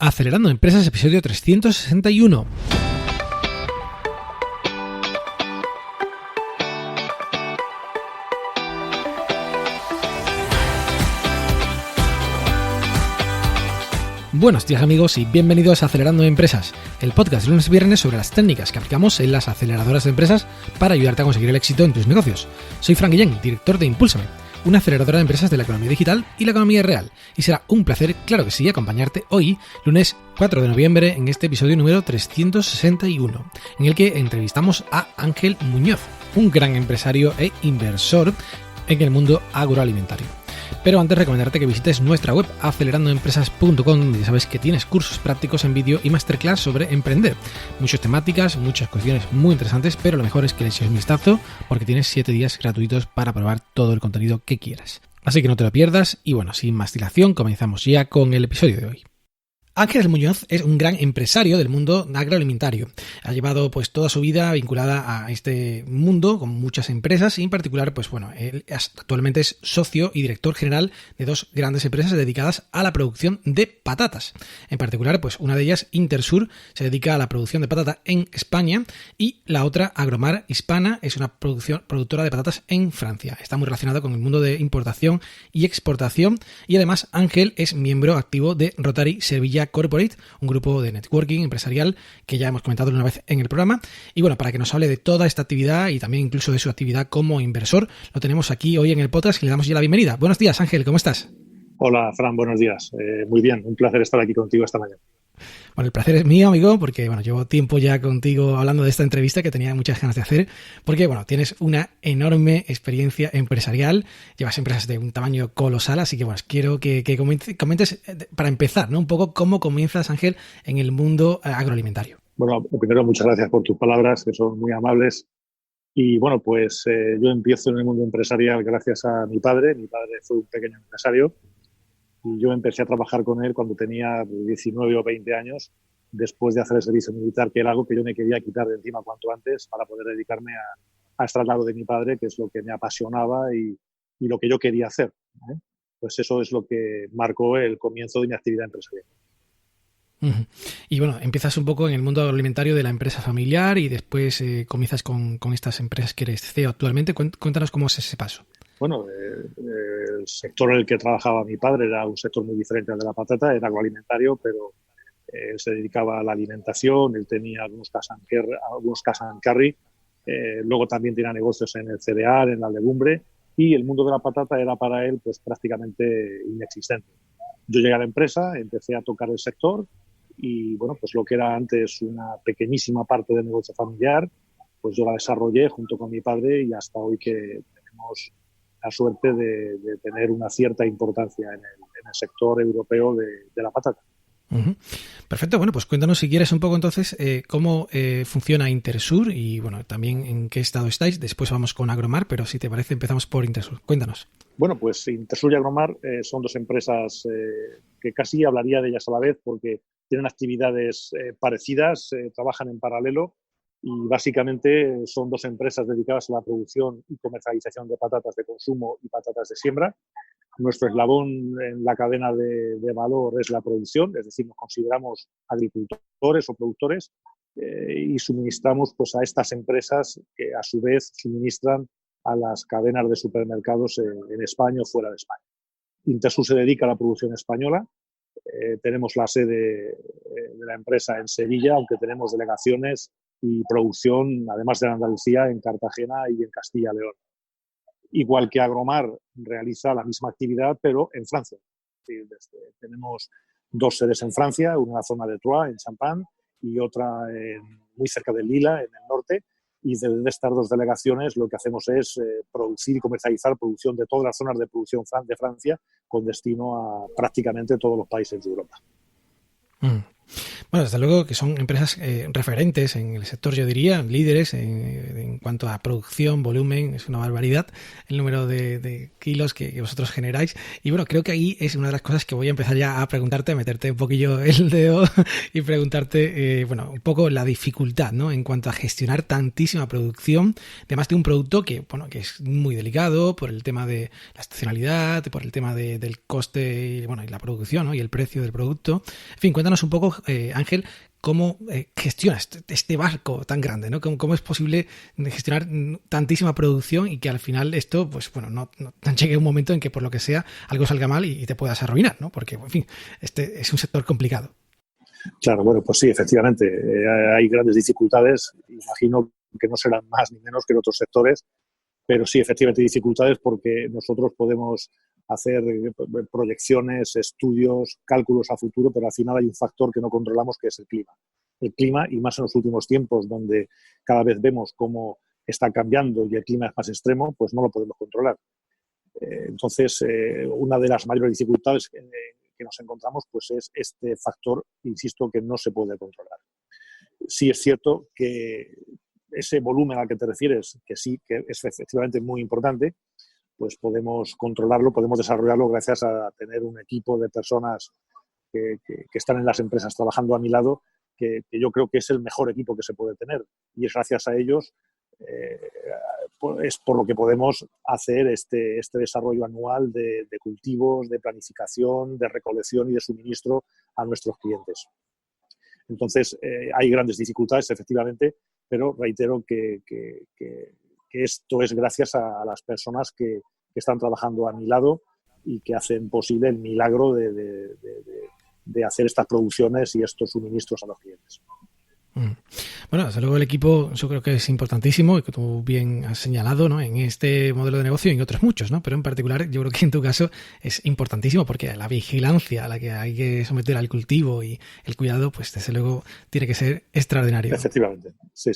Acelerando Empresas, episodio 361. Buenos días amigos y bienvenidos a Acelerando Empresas, el podcast de lunes y viernes sobre las técnicas que aplicamos en las aceleradoras de empresas para ayudarte a conseguir el éxito en tus negocios. Soy Frank Guillén, director de Impúlsame, una aceleradora de empresas de la economía digital y la economía real, y será un placer, claro que sí, acompañarte hoy, lunes 4 de noviembre, en este episodio número 361, en el que entrevistamos a Ángel Muñoz, un gran empresario e inversor en el mundo agroalimentario. Pero antes recomendarte que visites nuestra web acelerandoempresas.com, donde ya sabes que tienes cursos prácticos en vídeo y masterclass sobre emprender. Muchas temáticas, muchas cuestiones muy interesantes, pero lo mejor es que le eches un vistazo porque tienes 7 días gratuitos para probar todo el contenido que quieras. Así que no te lo pierdas y bueno, sin más dilación, comenzamos ya con el episodio de hoy. Ángel Muñoz es un gran empresario del mundo agroalimentario. Ha llevado pues toda su vida vinculada a este mundo con muchas empresas y en particular pues bueno, él actualmente es socio y director general de dos grandes empresas dedicadas a la producción de patatas. En particular pues una de ellas, Intersur, se dedica a la producción de patata en España y la otra, Agromar Hispana, es una productora de patatas en Francia. Está muy relacionado con el mundo de importación y exportación y además Ángel es miembro activo de Rotary Sevilla Corporate, un grupo de networking empresarial que ya hemos comentado una vez en el programa. Y bueno, para que nos hable de toda esta actividad y también incluso de su actividad como inversor, lo tenemos aquí hoy en el podcast y le damos ya la bienvenida. Buenos días, Ángel, ¿cómo estás? Hola, Fran, buenos días. Muy bien, un placer estar aquí contigo esta mañana. Bueno, el placer es mío, amigo, porque bueno, llevo tiempo ya contigo hablando de esta entrevista que tenía muchas ganas de hacer, porque bueno, tienes una enorme experiencia empresarial, llevas empresas de un tamaño colosal, así que bueno, quiero que comentes para empezar, ¿no? Un poco cómo comienzas, Ángel, en el mundo agroalimentario. Bueno, primero muchas gracias por tus palabras, que son muy amables. Y bueno, pues yo empiezo en el mundo empresarial gracias a mi padre. Mi padre fue un pequeño empresario. Y yo empecé a trabajar con él cuando tenía 19 o 20 años, después de hacer el servicio militar, que era algo que yo me quería quitar de encima cuanto antes para poder dedicarme a extraer algo de mi padre, que es lo que me apasionaba y lo que yo quería hacer, ¿eh? Pues eso es lo que marcó el comienzo de mi actividad empresarial. Uh-huh. Y bueno, empiezas un poco en el mundo agroalimentario de la empresa familiar y después comienzas con estas empresas que eres CEO actualmente. Cuéntanos cómo es ese paso. Bueno, el sector en el que trabajaba mi padre era un sector muy diferente al de la patata, era agroalimentario, pero él se dedicaba a la alimentación, él tenía algunos cash and carry, luego también tenía negocios en el cereal, en la legumbre, y el mundo de la patata era para él pues prácticamente inexistente. Yo llegué a la empresa, empecé a tocar el sector y bueno, pues lo que era antes una pequeñísima parte del negocio familiar, pues yo la desarrollé junto con mi padre y hasta hoy que tenemos la suerte de tener una cierta importancia en el sector europeo de la patata. Uh-huh. Perfecto, bueno, pues cuéntanos si quieres un poco entonces cómo funciona Intersur y bueno, también en qué estado estáis. Después vamos con Agromar, pero si te parece empezamos por Intersur. Cuéntanos. Bueno, pues Intersur y Agromar son dos empresas que casi hablaría de ellas a la vez porque tienen actividades parecidas, trabajan en paralelo. Y básicamente son dos empresas dedicadas a la producción y comercialización de patatas de consumo y patatas de siembra. Nuestro eslabón en la cadena de valor es la producción, es decir, nos consideramos agricultores o productores y suministramos pues, a estas empresas que a su vez suministran a las cadenas de supermercados en España o fuera de España. Intersur se dedica a la producción española. Tenemos la sede de la empresa en Sevilla, aunque tenemos delegaciones y producción, además de Andalucía, en Cartagena y en Castilla y León. Igual que Agromar realiza la misma actividad, pero en Francia. Tenemos dos sedes en Francia, una en la zona de Troyes, en Champagne, y otra muy cerca de Lila, en el norte. Y desde estas dos delegaciones lo que hacemos es producir y comercializar producción de todas las zonas de producción de Francia con destino a prácticamente todos los países de Europa. Bueno, desde luego que son empresas referentes en el sector, yo diría, líderes en cuanto a producción, volumen, es una barbaridad el número de kilos que vosotros generáis. Y bueno, creo que ahí es una de las cosas que voy a empezar ya a preguntarte, a meterte un poquillo el dedo y preguntarte, bueno, un poco la dificultad, ¿no? En cuanto a gestionar tantísima producción, además de un producto que, bueno, que es muy delicado por el tema de la estacionalidad, por el tema del coste y, bueno, y la producción, ¿no? Y el precio del producto. En fin, cuéntanos un poco, Ángel, cómo gestionas este barco tan grande, ¿no? ¿Cómo es posible gestionar tantísima producción y que al final esto, pues bueno, no llegue un momento en que por lo que sea algo salga mal y te puedas arruinar, ¿no? Porque, en fin, este es un sector complicado. Claro, bueno, pues sí, efectivamente, hay grandes dificultades. Imagino que no serán más ni menos que en otros sectores, pero sí, efectivamente, hay dificultades porque nosotros podemos hacer proyecciones, estudios, cálculos a futuro, pero al final hay un factor que no controlamos, que es el clima. El clima, y más en los últimos tiempos, donde cada vez vemos cómo está cambiando y el clima es más extremo, pues no lo podemos controlar. Entonces, una de las mayores dificultades que nos encontramos pues es este factor, insisto, que no se puede controlar. Sí es cierto que ese volumen al que te refieres, que sí, que es efectivamente muy importante, pues podemos controlarlo, podemos desarrollarlo gracias a tener un equipo de personas que están en las empresas trabajando a mi lado, que yo creo que es el mejor equipo que se puede tener. Y es gracias a ellos, es por lo que podemos hacer este desarrollo anual de cultivos, de planificación, de recolección y de suministro a nuestros clientes. Entonces, hay grandes dificultades, efectivamente, pero reitero que esto es gracias a las personas que están trabajando a mi lado y que hacen posible el milagro de hacer estas producciones y estos suministros a los clientes. Bueno, desde luego el equipo yo creo que es importantísimo y que tú bien has señalado, ¿no? En este modelo de negocio y en otros muchos, ¿no? Pero en particular yo creo que en tu caso es importantísimo porque la vigilancia a la que hay que someter al cultivo y el cuidado, pues desde luego tiene que ser extraordinario. Efectivamente, sí.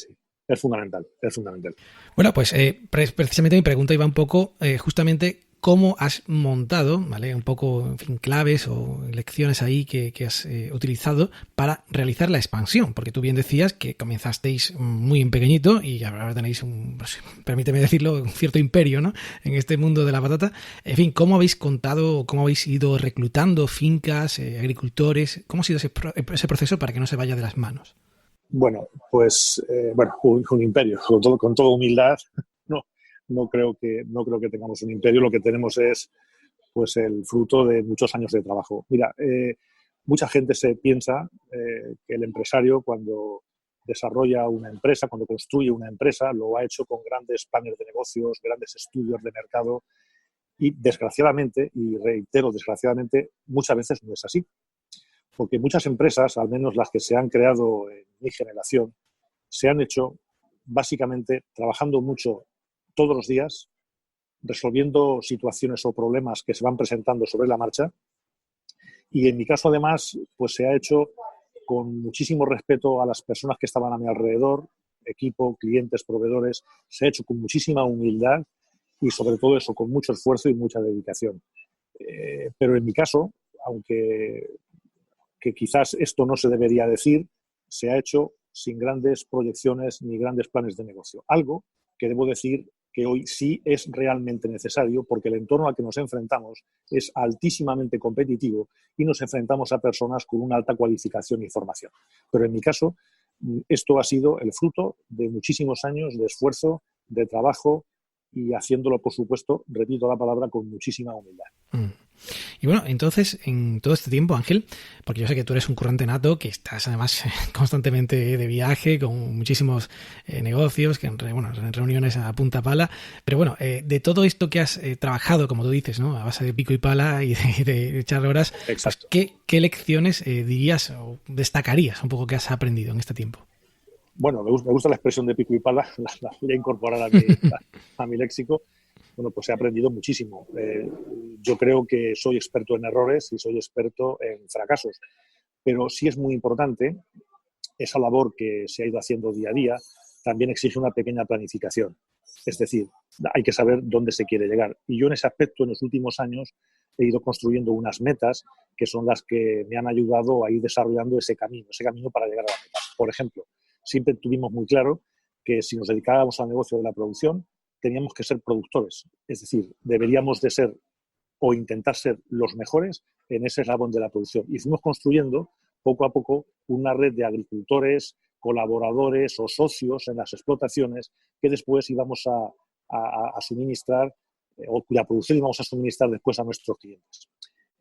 Es fundamental, es fundamental. Bueno, pues precisamente mi pregunta iba un poco justamente cómo has montado, ¿vale? Un poco, en fin, claves o lecciones ahí que has utilizado para realizar la expansión, porque tú bien decías que comenzasteis muy en pequeñito y ahora tenéis pues, permíteme decirlo, un cierto imperio, ¿no? En este mundo de la patata. En fin, ¿cómo habéis contado, cómo habéis ido reclutando fincas, agricultores? ¿Cómo ha sido ese proceso para que no se vaya de las manos? Bueno, pues un imperio, con toda humildad. No creo que tengamos un imperio. Lo que tenemos es pues el fruto de muchos años de trabajo. Mira, mucha gente se piensa que el empresario, cuando desarrolla una empresa, cuando construye una empresa, lo ha hecho con grandes planes de negocios, grandes estudios de mercado, y desgraciadamente, y reitero desgraciadamente, muchas veces no es así. Porque muchas empresas, al menos las que se han creado en mi generación, se han hecho básicamente trabajando mucho todos los días, resolviendo situaciones o problemas que se van presentando sobre la marcha. Y en mi caso, además, pues se ha hecho con muchísimo respeto a las personas que estaban a mi alrededor, equipo, clientes, proveedores. Se ha hecho con muchísima humildad y, sobre todo eso, con mucho esfuerzo y mucha dedicación. Pero en mi caso, aunque que quizás esto no se debería decir, se ha hecho sin grandes proyecciones ni grandes planes de negocio. Algo que debo decir que hoy sí es realmente necesario porque el entorno al que nos enfrentamos es altísimamente competitivo y nos enfrentamos a personas con una alta cualificación y formación. Pero en mi caso, esto ha sido el fruto de muchísimos años de esfuerzo, de trabajo y haciéndolo, por supuesto, repito la palabra, con muchísima humildad. Y bueno, entonces, en todo este tiempo, Ángel, porque yo sé que tú eres un currante nato, que estás además constantemente de viaje, con muchísimos negocios, en reuniones a punta pala, pero bueno, de todo esto que has trabajado, como tú dices, ¿no? A base de pico y pala y de echar horas, Exacto. Pues, ¿qué lecciones dirías o destacarías un poco que has aprendido en este tiempo? Bueno, me gusta la expresión de pico y pala, la voy a incorporar a mi léxico. Bueno, pues he aprendido muchísimo. Yo creo que soy experto en errores y soy experto en fracasos, pero sí es muy importante esa labor que se ha ido haciendo día a día, también exige una pequeña planificación. Es decir, hay que saber dónde se quiere llegar. Y yo en ese aspecto, en los últimos años, he ido construyendo unas metas que son las que me han ayudado a ir desarrollando ese camino para llegar a la meta. Por ejemplo, siempre tuvimos muy claro que si nos dedicábamos al negocio de la producción, teníamos que ser productores. Es decir, deberíamos de ser o intentar ser los mejores en ese eslabón de la producción. Y fuimos construyendo poco a poco una red de agricultores, colaboradores o socios en las explotaciones que después íbamos a suministrar o cuya producción íbamos a suministrar después a nuestros clientes.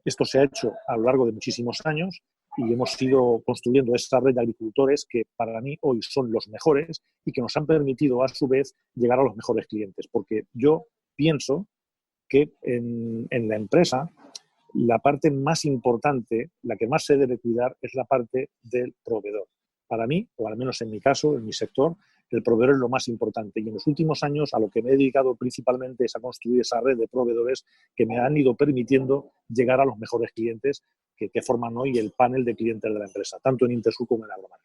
Esto se ha hecho a lo largo de muchísimos años y hemos ido construyendo esta red de agricultores que para mí hoy son los mejores y que nos han permitido a su vez llegar a los mejores clientes. Porque yo pienso que en la empresa la parte más importante, la que más se debe cuidar, es la parte del proveedor. Para mí, o al menos en mi caso, en mi sector, el proveedor es lo más importante. Y en los últimos años a lo que me he dedicado principalmente es a construir esa red de proveedores que me han ido permitiendo llegar a los mejores clientes que forman hoy el panel de clientes de la empresa, tanto en Intersur como en Agromar.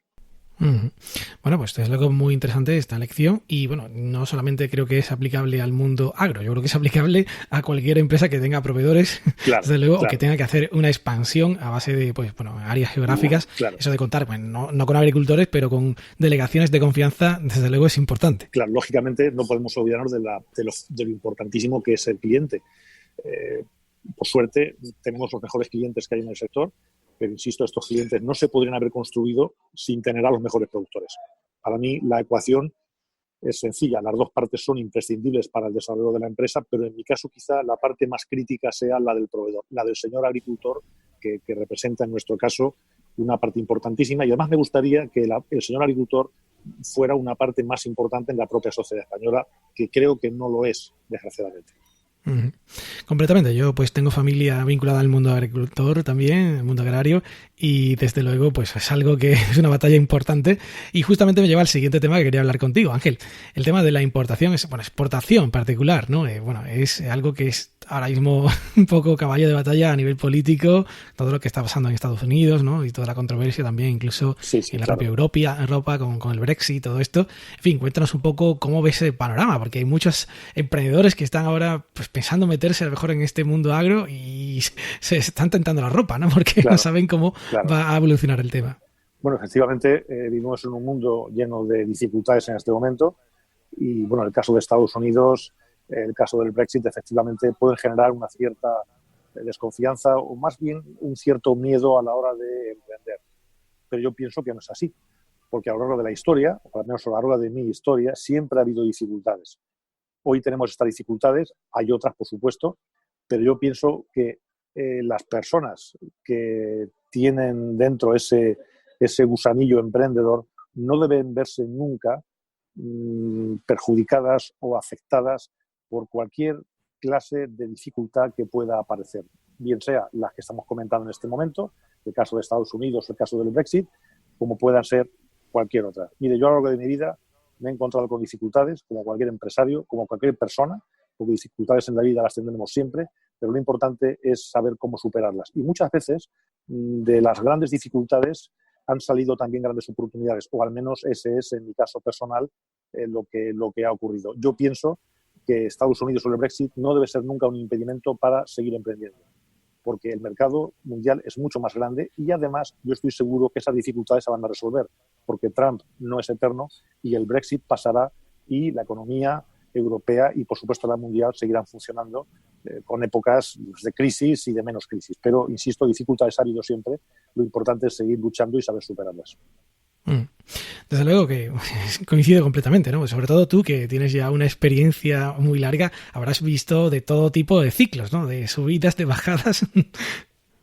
Bueno, pues es algo muy interesante esta lección y bueno, no solamente creo que es aplicable al mundo agro, yo creo que es aplicable a cualquier empresa que tenga proveedores, claro, desde luego, claro. O que tenga que hacer una expansión a base de, pues bueno, áreas geográficas. Claro. Eso de contar, pues no con agricultores, pero con delegaciones de confianza, desde luego es importante. Claro, lógicamente no podemos olvidarnos de lo importantísimo que es el cliente. Por suerte tenemos los mejores clientes que hay en el sector, pero insisto, estos clientes no se podrían haber construido sin tener a los mejores productores. Para mí la ecuación es sencilla, las dos partes son imprescindibles para el desarrollo de la empresa, pero en mi caso quizá la parte más crítica sea la del proveedor, la del señor agricultor, que representa en nuestro caso una parte importantísima, y además me gustaría que el señor agricultor fuera una parte más importante en la propia sociedad española, que creo que no lo es, desgraciadamente. Completamente. Yo pues tengo familia vinculada al mundo agricultor también, el mundo agrario, y desde luego pues es algo que es una batalla importante y justamente me lleva al siguiente tema que quería hablar contigo, Ángel. El tema de la importación, exportación en particular, ¿no? Es algo que es ahora mismo un poco caballo de batalla a nivel político, todo lo que está pasando en Estados Unidos, ¿no? Y toda la controversia también, incluso en la propia Europa con el Brexit y todo esto. En fin, cuéntanos un poco cómo ves el panorama, porque hay muchos emprendedores que están ahora pues pensando meterse a lo mejor en este mundo agro y se están tentando la ropa, ¿no? Porque no saben cómo va a evolucionar el tema. Bueno, efectivamente, vivimos en un mundo lleno de dificultades en este momento y, bueno, el caso de Estados Unidos, el caso del Brexit, efectivamente pueden generar una cierta desconfianza o más bien un cierto miedo a la hora de emprender. Pero yo pienso que no es así, porque a lo largo de la historia, o al menos a lo largo de mi historia, siempre ha habido dificultades. Hoy tenemos estas dificultades, hay otras, por supuesto, pero yo pienso que las personas que tienen dentro ese gusanillo emprendedor no deben verse nunca perjudicadas o afectadas por cualquier clase de dificultad que pueda aparecer, bien sea las que estamos comentando en este momento, el caso de Estados Unidos, el caso del Brexit, como puedan ser cualquier otra. Mire, yo a lo largo de mi vida me he encontrado con dificultades, como cualquier empresario, como cualquier persona, porque dificultades en la vida las tendremos siempre, pero lo importante es saber cómo superarlas. Y muchas veces de las grandes dificultades han salido también grandes oportunidades, o al menos ese es, en mi caso personal, lo que ha ocurrido. Yo pienso que Estados Unidos o el Brexit no debe ser nunca un impedimento para seguir emprendiendo, porque el mercado mundial es mucho más grande y además yo estoy seguro que esas dificultades se van a resolver, porque Trump no es eterno y el Brexit pasará y la economía europea y por supuesto la mundial seguirán funcionando con épocas de crisis y de menos crisis. Pero, insisto, dificultades ha habido siempre, lo importante es seguir luchando y saber superarlas. Desde luego que coincide completamente, ¿no? Sobre todo tú, que tienes ya una experiencia muy larga, habrás visto de todo tipo de ciclos, ¿no? De subidas, de bajadas.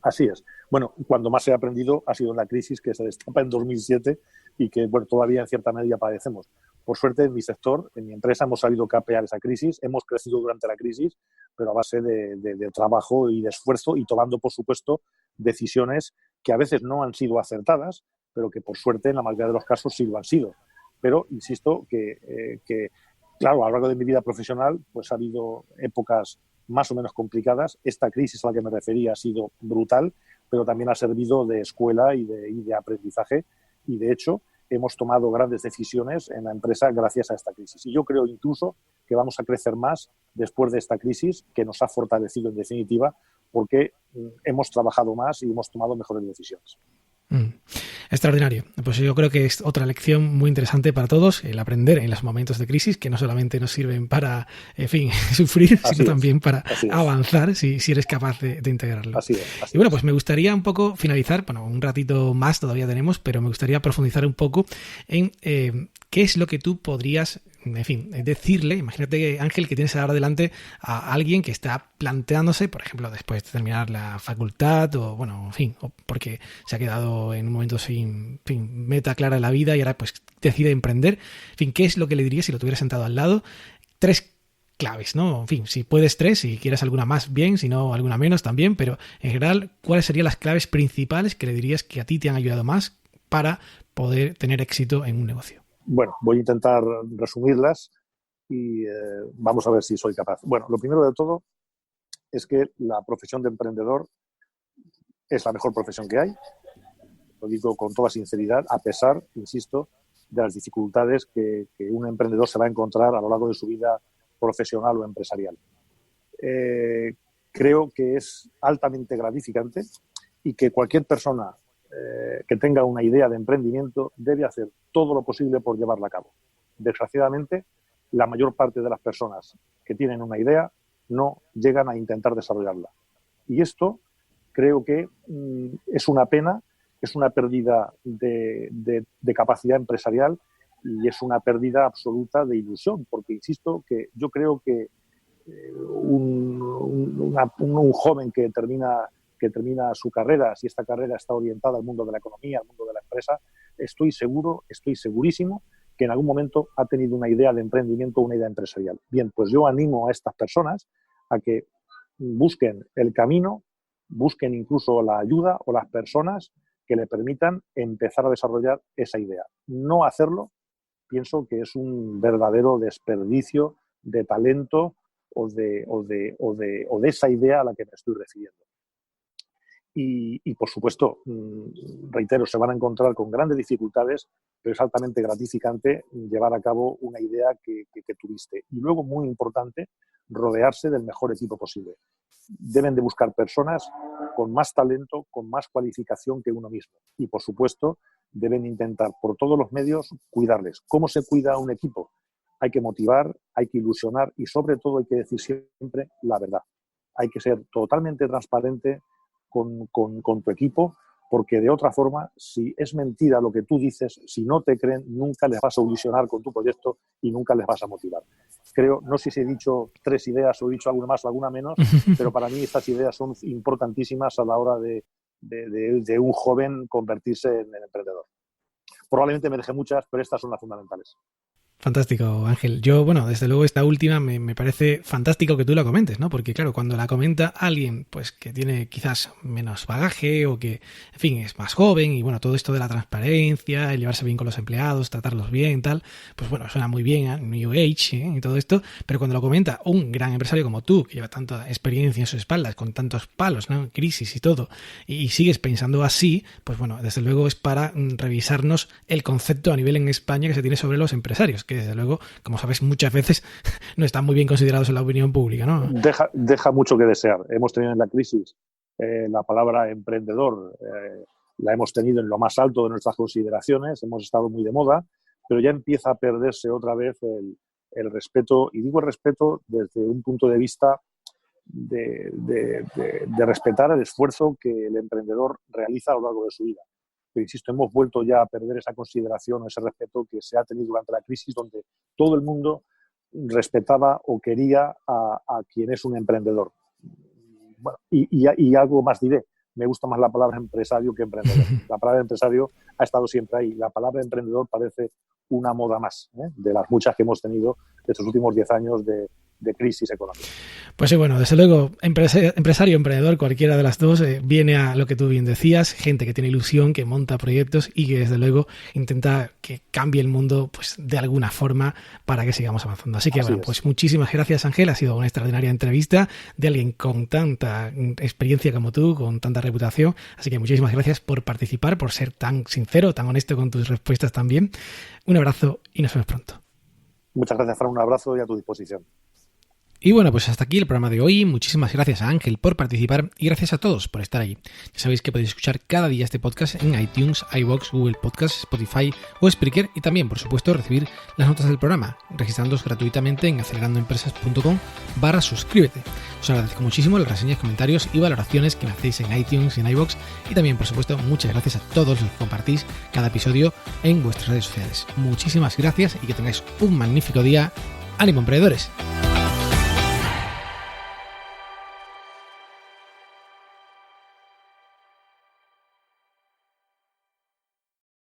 Así es. Bueno, cuando más he aprendido ha sido en la crisis que se destapa en 2007 y que, bueno, todavía en cierta medida padecemos. Por suerte, en mi sector, en mi empresa, hemos sabido capear esa crisis, hemos crecido durante la crisis, pero a base de trabajo y de esfuerzo y tomando, por supuesto, decisiones que a veces no han sido acertadas, pero que por suerte en la mayoría de los casos sí lo han sido. Pero insisto que claro, a lo largo de mi vida profesional pues ha habido épocas más o menos complicadas. Esta crisis a la que me refería ha sido brutal, pero también ha servido de escuela y de aprendizaje y de hecho hemos tomado grandes decisiones en la empresa gracias a esta crisis. Y yo creo incluso que vamos a crecer más después de esta crisis, que nos ha fortalecido en definitiva, porque hemos trabajado más y hemos tomado mejores decisiones. Extraordinario. Pues yo creo que es otra lección muy interesante para todos, el aprender en los momentos de crisis, que no solamente nos sirven para, en fin, sufrir, sino también para avanzar si eres capaz de integrarlo. Así es. Y bueno, pues me gustaría un poco finalizar, bueno, un ratito más todavía tenemos, pero me gustaría profundizar un poco en qué es lo que tú podrías, en fin, decirle, imagínate, Ángel, que tienes ahora delante a alguien que está planteándose, por ejemplo, después de terminar la facultad o, bueno, en fin, o porque se ha quedado en un momento sin meta clara en la vida y ahora pues decide emprender. En fin, ¿qué es lo que le dirías si lo tuvieras sentado al lado? 3 claves, ¿no? En fin, si puedes 3, si quieres alguna más, bien, si no, alguna menos también, pero en general, ¿cuáles serían las claves principales que le dirías que a ti te han ayudado más para poder tener éxito en un negocio? Bueno, voy a intentar resumirlas y vamos a ver si soy capaz. Bueno, lo primero de todo es que la profesión de emprendedor es la mejor profesión que hay. Lo digo con toda sinceridad, a pesar, insisto, de las dificultades que un emprendedor se va a encontrar a lo largo de su vida profesional o empresarial. Creo que es altamente gratificante y que cualquier persona que tenga una idea de emprendimiento debe hacer todo lo posible por llevarla a cabo. Desgraciadamente, la mayor parte de las personas que tienen una idea no llegan a intentar desarrollarla. Y esto creo que es una pena, es una pérdida de capacidad empresarial y es una pérdida absoluta de ilusión, porque insisto que yo creo que un joven que termina su carrera, si esta carrera está orientada al mundo de la economía, al mundo de la empresa, estoy segurísimo que en algún momento ha tenido una idea de emprendimiento, una idea empresarial. Bien, pues yo animo a estas personas a que busquen el camino, busquen incluso la ayuda o las personas que le permitan empezar a desarrollar esa idea. No hacerlo, pienso que es un verdadero desperdicio de talento o de esa idea a la que me estoy refiriendo. Y por supuesto, reitero, se van a encontrar con grandes dificultades, pero es altamente gratificante llevar a cabo una idea que tuviste. Y luego, muy importante, rodearse del mejor equipo posible. Deben de buscar personas con más talento, con más cualificación que uno mismo. Y, por supuesto, deben intentar por todos los medios cuidarles. ¿Cómo se cuida a un equipo? Hay que motivar, hay que ilusionar y, sobre todo, hay que decir siempre la verdad. Hay que ser totalmente transparente con tu equipo, porque de otra forma, si es mentira lo que tú dices, si no te creen, nunca les vas a ilusionar con tu proyecto y nunca les vas a motivar. Creo, no sé si he dicho 3 ideas o he dicho alguna más o alguna menos, pero para mí estas ideas son importantísimas a la hora de un joven convertirse en emprendedor. Probablemente me dejé muchas, pero estas son las fundamentales. Fantástico, Ángel. Yo, bueno, desde luego esta última me parece fantástico que tú la comentes, ¿no? Porque claro, cuando la comenta alguien, pues que tiene quizás menos bagaje o que, en fin, es más joven y bueno, todo esto de la transparencia, el llevarse bien con los empleados, tratarlos bien, tal, pues bueno, suena muy bien, ¿eh? New Age, ¿eh? Y todo esto, pero cuando lo comenta un gran empresario como tú, que lleva tanta experiencia en sus espaldas, con tantos palos, ¿no? Crisis y todo, y sigues pensando así, pues bueno, desde luego es para revisarnos el concepto a nivel en España que se tiene sobre los empresarios, que desde luego, como sabes, muchas veces no están muy bien considerados en la opinión pública, ¿no? Deja mucho que desear. Hemos tenido en la crisis la palabra emprendedor, la hemos tenido en lo más alto de nuestras consideraciones, hemos estado muy de moda, pero ya empieza a perderse otra vez el respeto, y digo el respeto desde un punto de vista de respetar el esfuerzo que el emprendedor realiza a lo largo de su vida. Pero insisto, hemos vuelto ya a perder esa consideración o ese respeto que se ha tenido durante la crisis, donde todo el mundo respetaba o quería a quien es un emprendedor. Bueno, y algo más diré, me gusta más la palabra empresario que emprendedor. La palabra empresario ha estado siempre ahí. La palabra emprendedor parece una moda más, de las muchas que hemos tenido estos últimos 10 años de crisis económica. Pues sí, bueno, desde luego, empresario, emprendedor, cualquiera de las dos, viene a lo que tú bien decías, gente que tiene ilusión, que monta proyectos y que desde luego intenta que cambie el mundo pues de alguna forma para que sigamos avanzando. Así que bueno, pues muchísimas gracias, Ángel, ha sido una extraordinaria entrevista de alguien con tanta experiencia como tú, con tanta reputación, así que muchísimas gracias por participar, por ser tan sincero, tan honesto con tus respuestas también. Un abrazo y nos vemos pronto. Muchas gracias, Fran, un abrazo y a tu disposición. Y bueno, pues hasta aquí el programa de hoy. Muchísimas gracias a Ángel por participar y gracias a todos por estar ahí. Ya sabéis que podéis escuchar cada día este podcast en iTunes, iVoox, Google Podcasts, Spotify o Spreaker y también, por supuesto, recibir las notas del programa, registrándoos gratuitamente en acelerandoempresas.com/suscríbete. Os agradezco muchísimo las reseñas, comentarios y valoraciones que me hacéis en iTunes y en iVoox y también, por supuesto, muchas gracias a todos los que compartís cada episodio en vuestras redes sociales. Muchísimas gracias y que tengáis un magnífico día. ¡Ánimo, emprendedores!